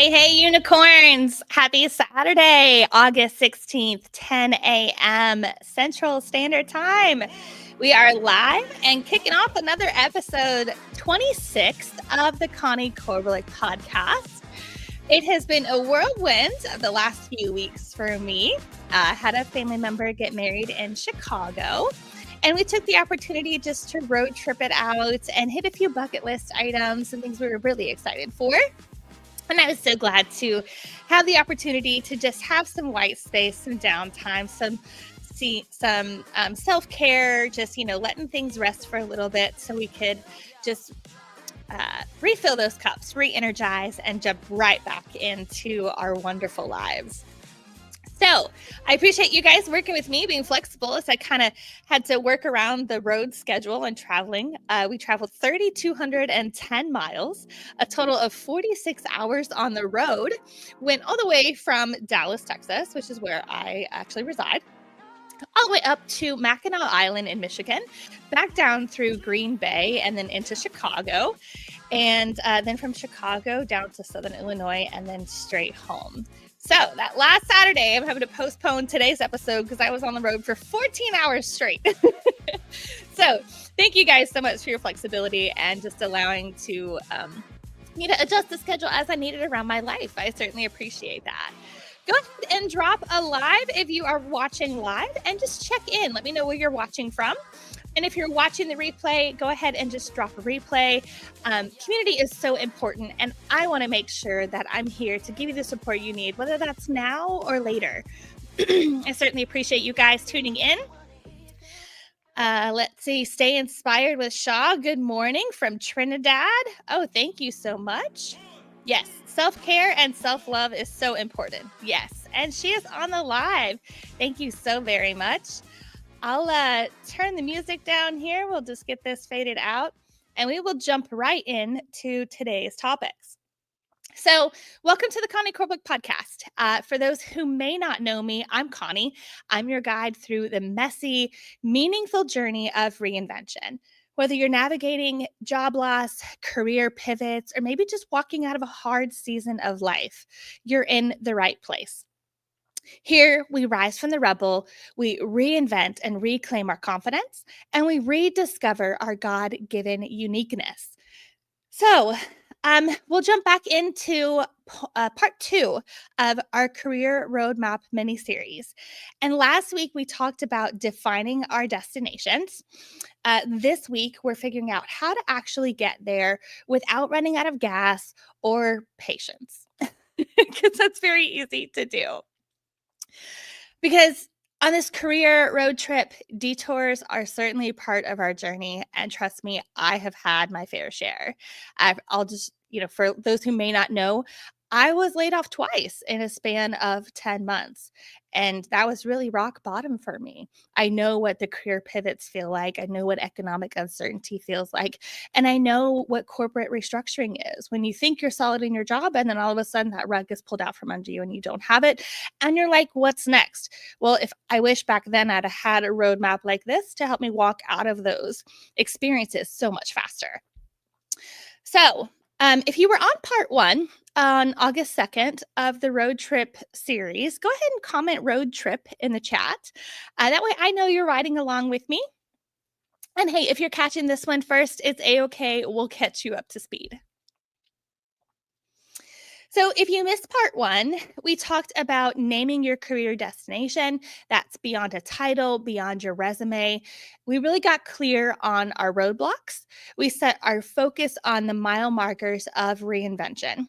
Hey, unicorns. Happy Saturday, August 16th, 10 a.m. Central Standard Time. We are live and kicking off another episode, 26th of the Connie Korbelic Podcast. It has been a whirlwind of the last few weeks for me. I had a family member get married in Chicago, and we took the opportunity just to road trip it out and hit a few bucket list items and things we were really excited for. And I was so glad to have the opportunity to just have some white space, some downtime, some self-care, just, letting things rest for a little bit so we could just refill those cups, re-energize, and jump right back into our wonderful lives. So I appreciate you guys working with me, being flexible as I kind of had to work around the road schedule and traveling. We traveled 3,210 miles, a total of 46 hours on the road, went all the way from Dallas, Texas, which is where I actually reside, all the way up to Mackinac Island in Michigan, back down through Green Bay, and then into Chicago, and then from Chicago down to Southern Illinois, and then straight home. So that last Saturday, I'm having to postpone today's episode because I was on the road for 14 hours straight. So thank you guys so much for your flexibility and just allowing to me to adjust the schedule as I need it around my life. I certainly appreciate that. Go ahead and drop a live if you are watching live and just check in. Let me know where you're watching from. And if you're watching the replay, go ahead and just drop a replay. Community is so important, and I want to make sure that I'm here to give you the support you need, whether that's now or later. I certainly appreciate you guys tuning in. Let's see. Stay inspired with Shaw. Good morning from Trinidad. Oh, thank you so much. Yes, self-care and self-love is so important. Yes, and she is on the live. Thank you so very much. I'll turn the music down here. We'll just get this faded out, and we will jump right into today's topics. So welcome to the Connie Korbelic Podcast. For those who may not know me, I'm Connie. I'm your guide through the messy, meaningful journey of reinvention. Whether you're navigating job loss, career pivots, or maybe just walking out of a hard season of life, you're in the right place. Here, we rise from the rubble, we reinvent and reclaim our confidence, and we rediscover our God-given uniqueness. So, we'll jump back into part 2 of our Career Roadmap mini-series. And last week, we talked about defining our destinations. This week, we're figuring out how to actually get there without running out of gas or patience, because that's very easy to do. Because on this career road trip, detours are certainly part of our journey. And trust me, I have had my fair share. I'll just, for those who may not know, I was laid off twice in a span of 10 months. And that was really rock bottom for me. I know what the career pivots feel like. I know what economic uncertainty feels like. And I know what corporate restructuring is. When you think you're solid in your job, and then all of a sudden that rug is pulled out from under you and you don't have it. And you're like, what's next? Well, if I wish back then I'd have had a roadmap like this to help me walk out of those experiences so much faster. So if you were on part 1 on August 2nd of the road trip series, go ahead and comment road trip in the chat. That way I know you're riding along with me. And hey, if you're catching this one first, it's a-okay. We'll catch you up to speed. So if you missed part 1, we talked about naming your career destination. That's beyond a title, beyond your resume. We really got clear on our roadblocks. We set our focus on the mile markers of reinvention.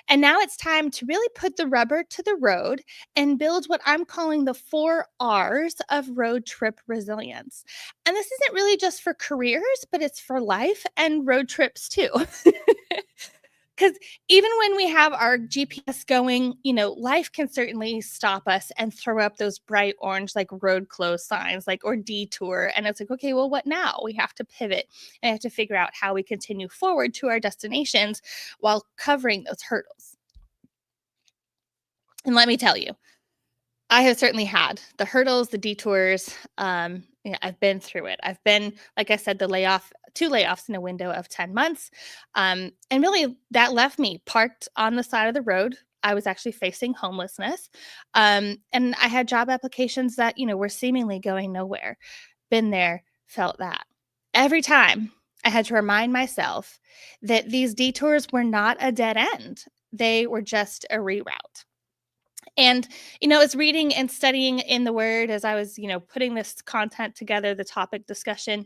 And now it's time to really put the rubber to the road and build what I'm calling the 4 R's of road trip resilience. And this isn't really just for careers, but it's for life and road trips too. Because even when we have our GPS going, life can certainly stop us and throw up those bright orange, like road closed signs, or detour. And it's like, okay, well, what now? We have to pivot and have to figure out how we continue forward to our destinations while covering those hurdles. And let me tell you, I have certainly had the hurdles, the detours. I've been through it. I've been, like I said, the layoff two layoffs in a window of 10 months. And really, that left me parked on the side of the road. I was actually facing homelessness. And I had job applications that, were seemingly going nowhere. Been there, felt that. Every time I had to remind myself that these detours were not a dead end, they were just a reroute. And, as reading and studying in the word, as I was, putting this content together, the topic discussion,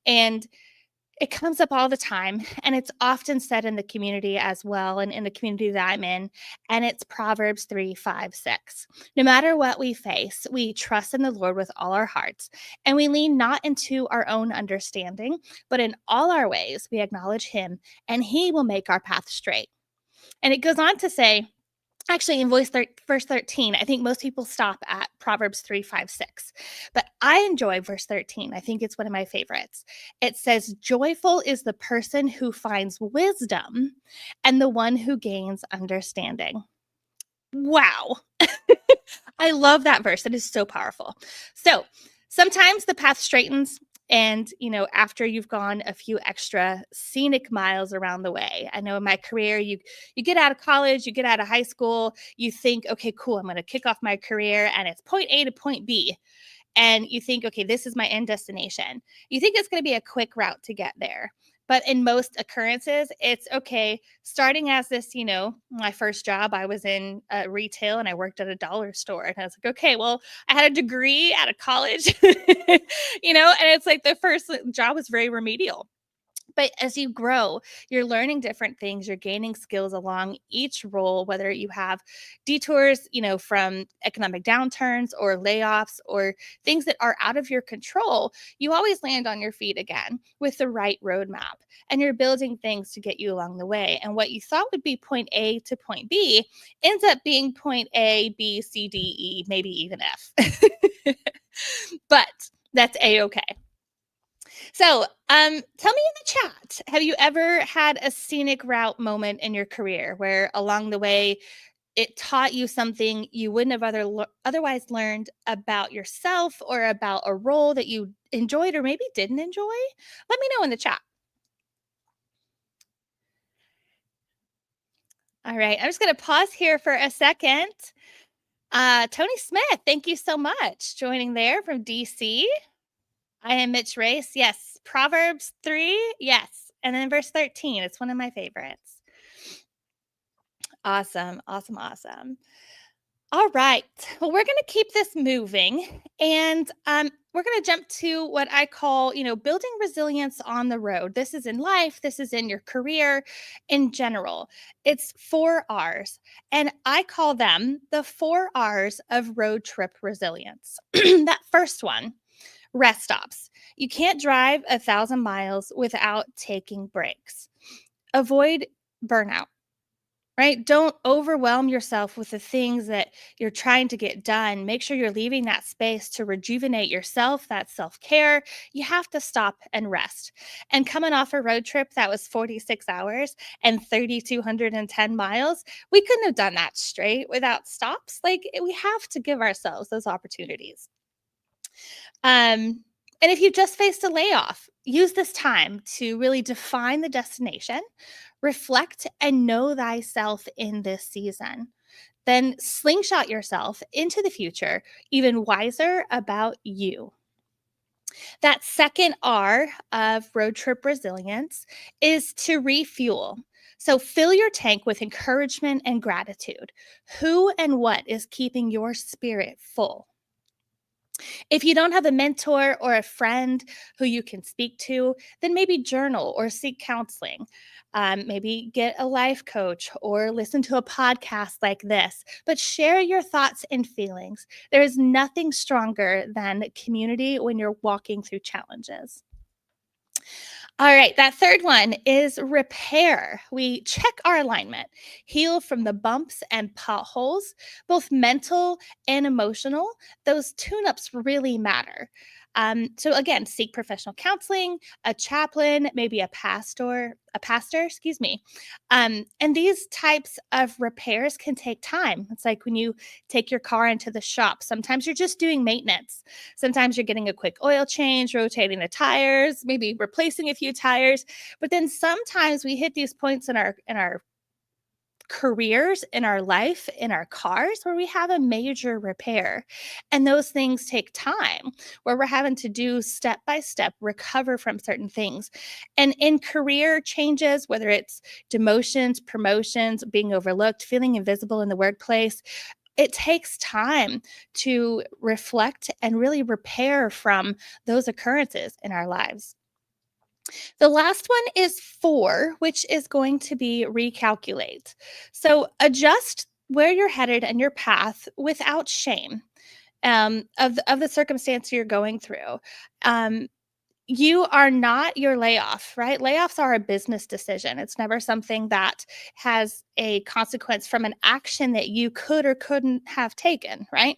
and it comes up all the time. And it's often said in the community as well, and in the community that I'm in. And it's Proverbs 3, 5, 6. No matter what we face, we trust in the Lord with all our hearts, and we lean not into our own understanding, but in all our ways, we acknowledge Him, and He will make our path straight. And it goes on to say, actually, in verse 13, I think most people stop at Proverbs 3, 5, 6. But I enjoy verse 13. I think it's one of my favorites. It says, joyful is the person who finds wisdom and the one who gains understanding. Wow. I love that verse. It is so powerful. So sometimes the path straightens. And, after you've gone a few extra scenic miles around the way. I know in my career, you get out of college, you get out of high school, you think, okay, cool, I'm going to kick off my career and it's point A to point B. And you think, okay, this is my end destination. You think it's going to be a quick route to get there. But in most occurrences, it's okay, starting as this, my first job, I was in retail and I worked at a dollar store. And I was like, okay, well, I had a degree out of college, and it's like the first job was very remedial. But as you grow, you're learning different things. You're gaining skills along each role, whether you have detours, from economic downturns or layoffs or things that are out of your control. You always land on your feet again with the right roadmap. And you're building things to get you along the way. And what you thought would be point A to point B ends up being point A, B, C, D, E, maybe even F. But that's A-okay. So, tell me in the chat, have you ever had a scenic route moment in your career where along the way it taught you something you wouldn't have otherwise learned about yourself or about a role that you enjoyed or maybe didn't enjoy? Let me know in the chat. All right, I'm just going to pause here for a second. Tony Smith, thank you so much joining there from DC. I am Mitch Race. Yes. Proverbs 3. Yes. And then verse 13. It's one of my favorites. Awesome. Awesome. Awesome. All right. Well, we're going to keep this moving, and we're going to jump to what I call, building resilience on the road. This is in life. This is in your career in general. It's 4 R's, and I call them the 4 R's of road trip resilience. That first one, rest stops. You can't drive 1,000 miles without taking breaks. Avoid burnout, right? Don't overwhelm yourself with the things that you're trying to get done. Make sure you're leaving that space to rejuvenate yourself, that self-care. You have to stop and rest. And coming off a road trip that was 46 hours and 3,210 miles, we couldn't have done that straight without stops. Like, we have to give ourselves those opportunities. And if you just faced a layoff, use this time to really define the destination, reflect, and know thyself in this season. Then slingshot yourself into the future, even wiser about you. That second R of road trip resilience is to refuel. So fill your tank with encouragement and gratitude. Who and what is keeping your spirit full? If you don't have a mentor or a friend who you can speak to, then maybe journal or seek counseling. Maybe get a life coach or listen to a podcast like this, but share your thoughts and feelings. There is nothing stronger than community when you're walking through challenges. All right, that third one is repair. We check our alignment, heal from the bumps and potholes, both mental and emotional. Those tune-ups really matter. So again, seek professional counseling, a chaplain, maybe a pastor, excuse me. And these types of repairs can take time. It's like when you take your car into the shop. Sometimes you're just doing maintenance. Sometimes you're getting a quick oil change, rotating the tires, maybe replacing a few tires. But then sometimes we hit these points in our careers, in our life, in our cars, where we have a major repair. And those things take time, where we're having to do step by step recover from certain things. And in career changes, whether it's demotions, promotions, being overlooked, feeling invisible in the workplace, it takes time to reflect and really repair from those occurrences in our lives. The last one is 4, which is going to be recalculate. So adjust where you're headed and your path without shame of the circumstance you're going through. Um, you are not your layoff, right? Layoffs are a business decision. It's never something that has a consequence from an action that you could or couldn't have taken, right?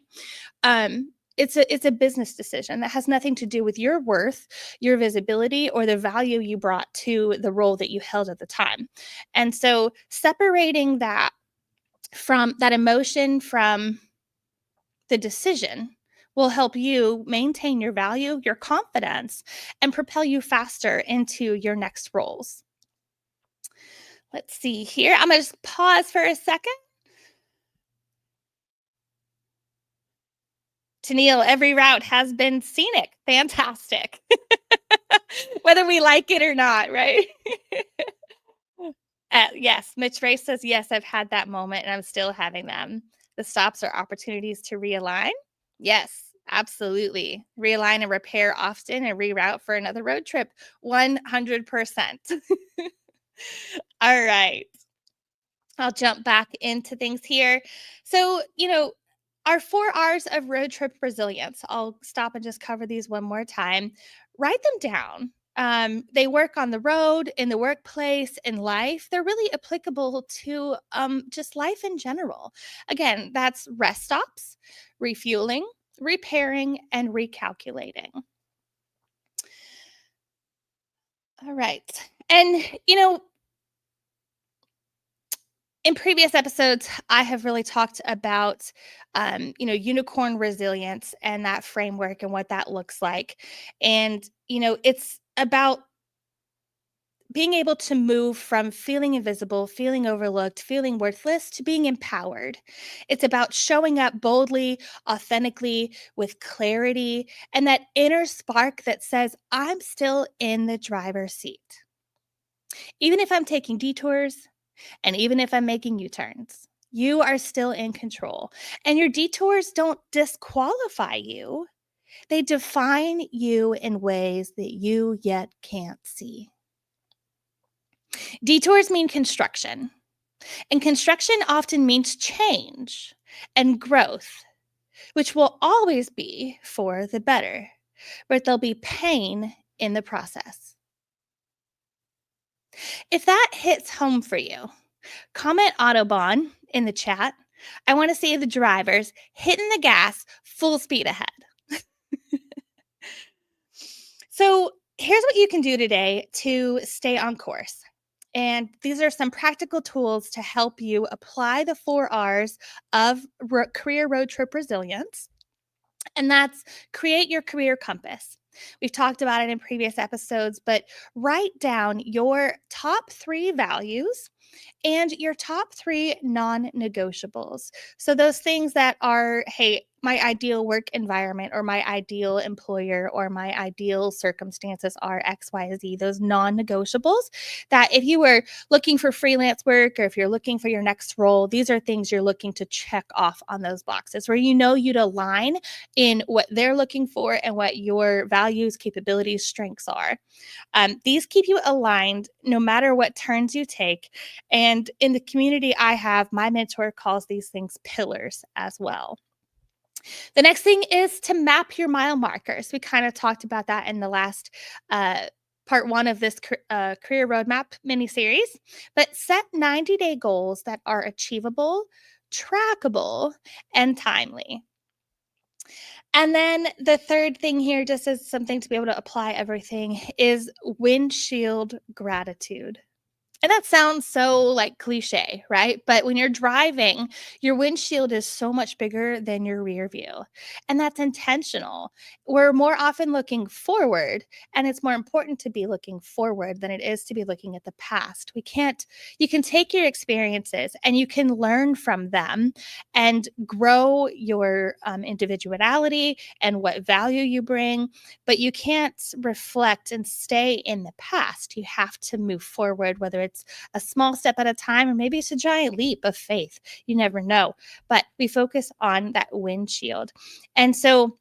It's a business decision that has nothing to do with your worth, your visibility, or the value you brought to the role that you held at the time. And so separating that emotion from the decision will help you maintain your value, your confidence, and propel you faster into your next roles. Let's see here. I'm going to just pause for a second. Tennille, every route has been scenic. Fantastic. Whether we like it or not, right? Yes, Mitch Ray says, yes, I've had that moment and I'm still having them. The stops are opportunities to realign. Yes, absolutely. Realign and repair often and reroute for another road trip. 100%. All right. I'll jump back into things here. So, our 4 R's of road trip resilience. I'll stop and just cover these one more time. Write them down. They work on the road, in the workplace, in life. They're really applicable to just life in general. Again, that's rest stops, refueling, repairing, and recalculating. All right. And, in previous episodes, I have really talked about, unicorn resilience and that framework and what that looks like. And, it's about being able to move from feeling invisible, feeling overlooked, feeling worthless to being empowered. It's about showing up boldly, authentically, with clarity, and that inner spark that says, I'm still in the driver's seat. Even if I'm taking detours, and even if I'm making U-turns, you are still in control. And your detours don't disqualify you, they define you in ways that you yet can't see. Detours mean construction, and construction often means change and growth, which will always be for the better, but there'll be pain in the process. If that hits home for you, comment Autobahn in the chat. I want to see the drivers hitting the gas full speed ahead. So here's what you can do today to stay on course. And these are some practical tools to help you apply the 4 R's of career road trip resilience. And that's create your career compass. We've talked about it in previous episodes, but write down your top 3 values and your top 3 non-negotiables. So those things that are, hey, my ideal work environment or my ideal employer or my ideal circumstances are X, Y, Z, those non-negotiables that if you were looking for freelance work or if you're looking for your next role, these are things you're looking to check off on those boxes where you'd align in what they're looking for and what your values, capabilities, strengths are. These keep you aligned no matter what turns you take. And in the community I have, my mentor calls these things pillars as well. The next thing is to map your mile markers. We kind of talked about that in the last part 1 of this career roadmap mini series, but set 90-day goals that are achievable, trackable, and timely. And then the third thing here, just as something to be able to apply everything, is windshield gratitude. And that sounds so like cliche, right? But when you're driving, your windshield is so much bigger than your rear view. And that's intentional. We're more often looking forward, and it's more important to be looking forward than it is to be looking at the past. You can take your experiences and you can learn from them and grow your individuality and what value you bring, but you can't reflect and stay in the past. You have to move forward, whether it's a small step at a time, or maybe it's a giant leap of faith. You never know. But we focus on that windshield. And so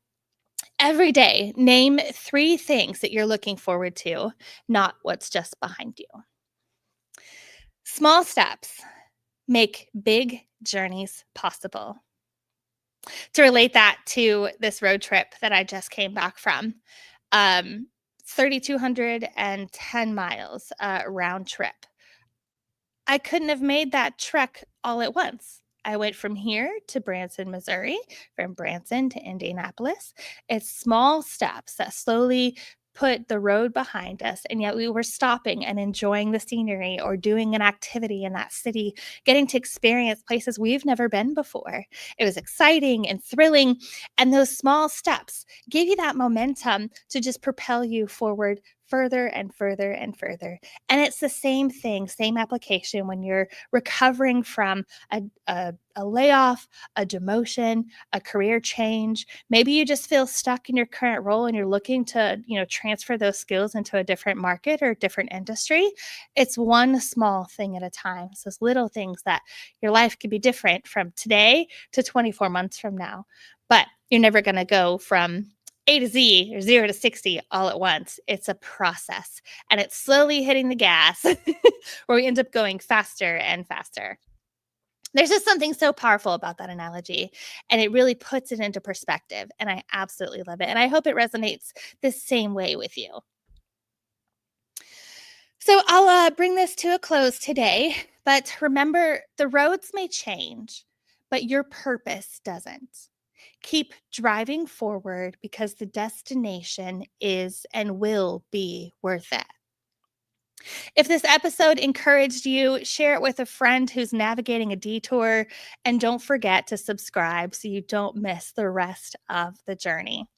every day, name 3 things that you're looking forward to, not what's just behind you. Small steps make big journeys possible. To relate that to this road trip that I just came back from, 3,210 miles round trip. I couldn't have made that trek all at once. I went from here to Branson, Missouri, from Branson to Indianapolis. It's small steps that slowly put the road behind us, and yet we were stopping and enjoying the scenery or doing an activity in that city, getting to experience places we've never been before. It was exciting and thrilling, and those small steps give you that momentum to just propel you forward further and further and further. And it's the same thing, same application when you're recovering from a layoff, a demotion, a career change. Maybe you just feel stuck in your current role and you're looking to, transfer those skills into a different market or a different industry. It's one small thing at a time. It's those little things that your life could be different from today to 24 months from now. But you're never going to go from A to Z or 0 to 60 all at once. It's a process, and it's slowly hitting the gas where we end up going faster and faster. There's just something so powerful about that analogy, and it really puts it into perspective, and I absolutely love it. And I hope it resonates the same way with you. So I'll bring this to a close today, but remember, the roads may change, but your purpose doesn't. Keep driving forward because the destination is and will be worth it. If this episode encouraged you, share it with a friend who's navigating a detour, and don't forget to subscribe so you don't miss the rest of the journey.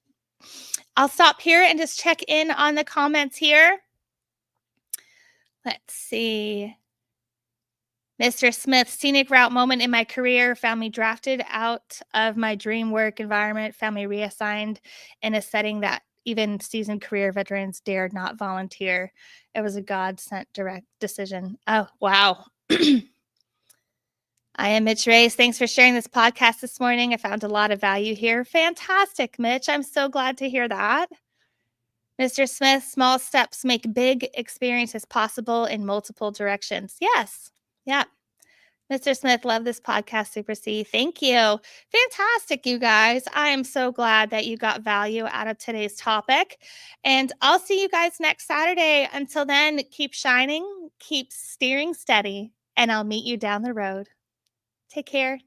I'll stop here and just check in on the comments here. Let's see. Mr. Smith, scenic route moment in my career, found me drafted out of my dream work environment, found me reassigned in a setting that even seasoned career veterans dared not volunteer. It was a God-sent direct decision. Oh, wow. I am Mitch Reyes. Thanks for sharing this podcast this morning. I found a lot of value here. Fantastic, Mitch. I'm so glad to hear that. Mr. Smith, small steps make big experiences possible in multiple directions. Yes. Yeah. Mr. Smith, love this podcast, Super C. Thank you. Fantastic, you guys. I am so glad that you got value out of today's topic. And I'll see you guys next Saturday. Until then, keep shining, keep steering steady, and I'll meet you down the road. Take care.